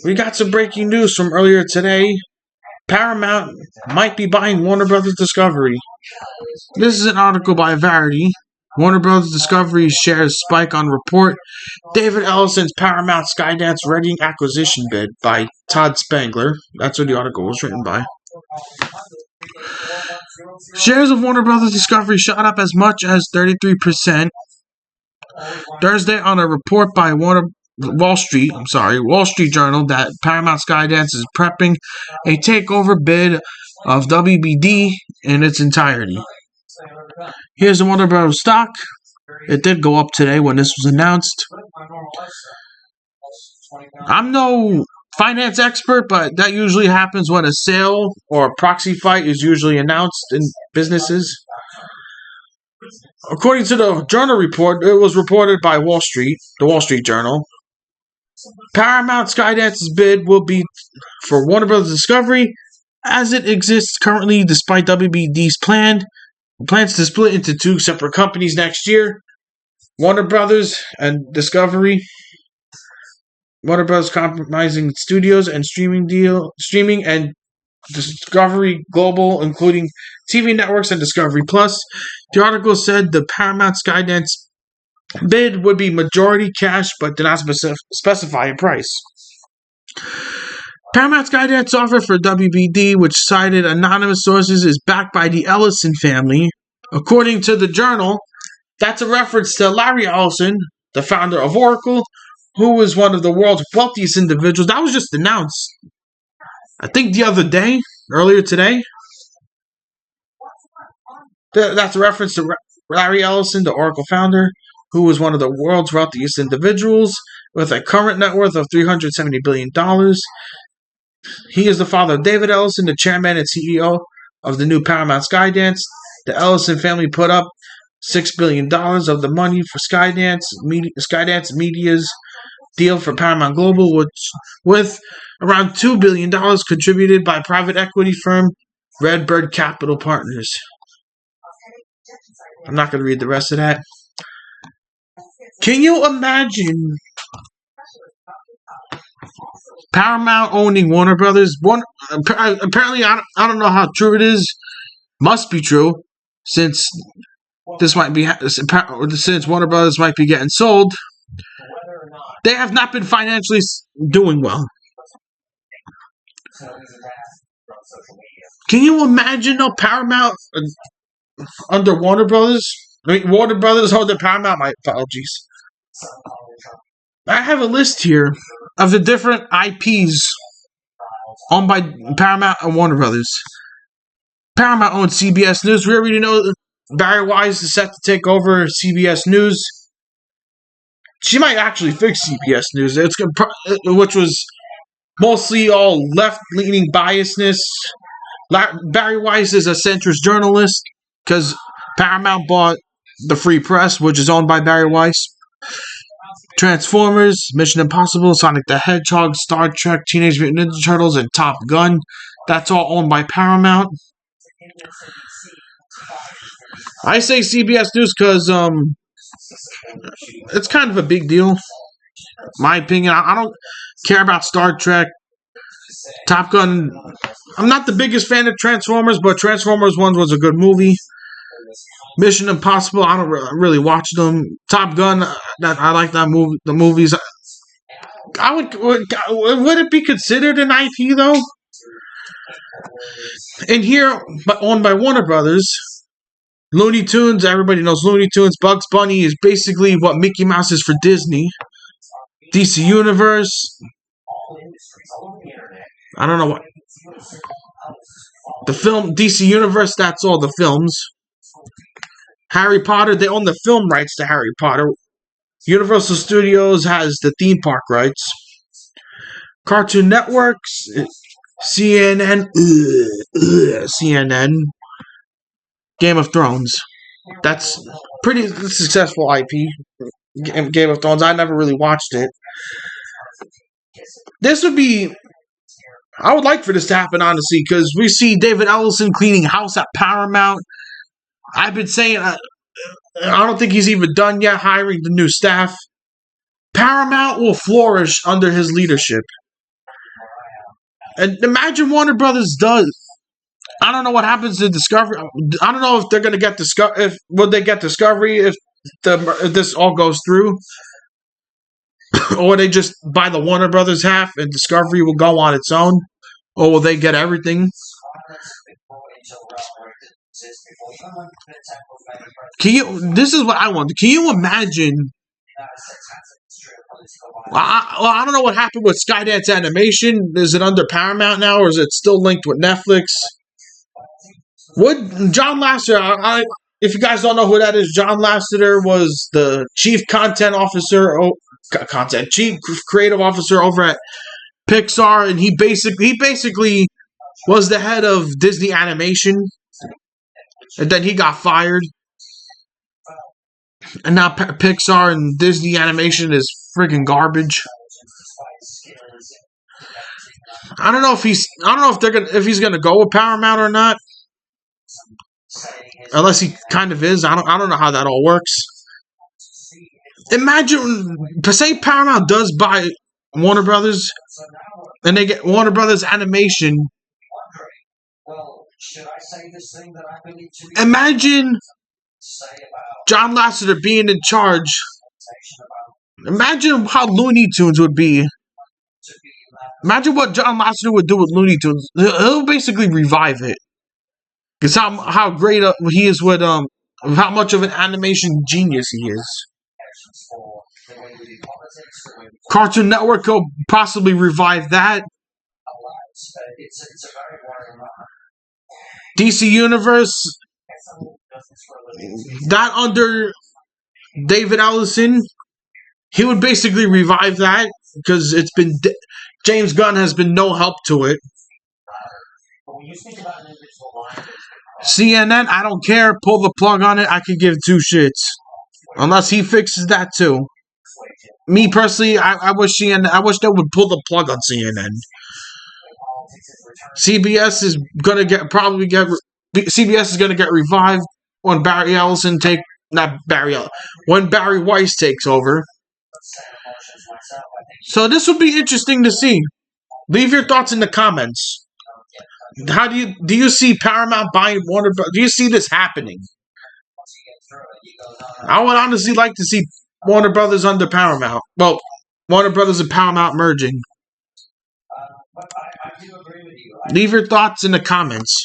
We got some breaking news from earlier today. Paramount might be buying Warner Brothers Discovery. This is an article by Variety. Warner Brothers Discovery shares spike on report. David Ellison's Paramount Skydance readying acquisition bid by Todd Spangler. That's what the article was written by. Shares of Warner Brothers Discovery shot up as much as 33% Thursday on a report by Wall Street Journal that Paramount Skydance is prepping a takeover bid of WBD in its entirety. Here's the Warner Bros. Stock. It did go up today when this was announced. I'm no finance expert, but that usually happens when a sale or a proxy fight is usually announced in businesses. According to the Journal report, it was reported by the Wall Street Journal. Paramount Skydance's bid will be for Warner Bros. Discovery as it exists currently, despite WBD's plans to split into two separate companies next year. Warner Brothers and Discovery. Warner Bros. Compromising studios and streaming and Discovery Global, including TV networks and Discovery Plus. The article said the Paramount Skydance bid would be majority cash, but did not specify a price. Paramount Skydance offer for WBD, which cited anonymous sources, is backed by the Ellison family. According to the Journal, that's a reference to Larry Ellison, the founder of Oracle, who was one of the world's wealthiest individuals. That was just announced, I think, earlier today. That's a reference to Larry Ellison, the Oracle founder, who was one of the world's wealthiest individuals with a current net worth of $370 billion. He is the father of David Ellison, the chairman and CEO of the new Paramount Skydance. The Ellison family put up $6 billion of the money for Skydance Media's deal for Paramount Global, with around $2 billion contributed by private equity firm Redbird Capital Partners. I'm not going to read the rest of that. Can you imagine Paramount owning Warner Brothers? Apparently, I don't know how true it is. Must be true, since since Warner Brothers might be getting sold. They have not been financially doing well. Can you imagine Paramount under Warner Brothers? Warner Brothers under Paramount. My apologies. I have a list here of the different IPs owned by Paramount and Warner Brothers. Paramount owns CBS News. We already know that Barry Wise is set to take over CBS News. She might actually fix CBS News, which was mostly all left-leaning biasness. Barry Wise is a centrist journalist because Paramount bought the Free Press, which is owned by Barry Wise. Transformers, Mission Impossible, Sonic the Hedgehog, Star Trek, Teenage Mutant Ninja Turtles, and Top Gun. That's all owned by Paramount. I say CBS News because it's kind of a big deal. My opinion, I don't care about Star Trek, Top Gun. I'm not the biggest fan of Transformers, but Transformers 1 was a good movie. Mission Impossible, I don't really watch them. Top Gun, I like that movie. The movies. Would it be considered an IP though? And here, owned by Warner Brothers, Looney Tunes. Everybody knows Looney Tunes. Bugs Bunny is basically what Mickey Mouse is for Disney. DC Universe. I don't know what. The film DC Universe, that's all the films. Harry Potter, they own the film rights to Harry Potter. Universal Studios has the theme park rights. Cartoon Networks, CNN, Game of Thrones. That's pretty successful IP. Game of Thrones. I never really watched it. I would like for this to happen, honestly, because we see David Ellison cleaning house at Paramount. I've been saying, I don't think he's even done yet hiring the new staff. Paramount will flourish under his leadership. And imagine Warner Brothers does. I don't know what happens to Discovery. I don't know if they're going to get Discovery. If will they get Discovery if this all goes through, or they just buy the Warner Brothers half and Discovery will go on its own, or will they get everything? This is what I want. Can you imagine? I don't know what happened with Skydance Animation. Is it under Paramount now, or is it still linked with Netflix? What John Lasseter? If you guys don't know who that is, John Lasseter was the chief chief creative officer over at Pixar, and he basically was the head of Disney Animation, and then he got fired. And now Pixar and Disney Animation is friggin' garbage. I don't know if he's gonna go with Paramount or not. Unless he kind of is. I don't know how that all works. Imagine, say Paramount does buy Warner Brothers, and they get Warner Brothers Animation. Imagine John Lasseter being in charge. Imagine how Looney Tunes would be. Imagine what John Lasseter would do with Looney Tunes. He'll basically revive it. Because how great he is with how much of an animation genius he is. Cartoon Network could possibly revive that. DC Universe, that under David Ellison, he would basically revive that because it's been James Gunn has been no help to it. CNN, I don't care. Pull the plug on it. I could give two shits. Unless he fixes that too. Me personally, I wish they would pull the plug on CNN. CBS is gonna CBS is gonna get revived when when Barry Weiss takes over. So this would be interesting to see. Leave your thoughts in the comments. How do you see Paramount buying Warner Brothers? Do you see this happening? I would honestly like to see Warner Brothers under Paramount. Well, Warner Brothers and Paramount merging. Leave your thoughts in the comments.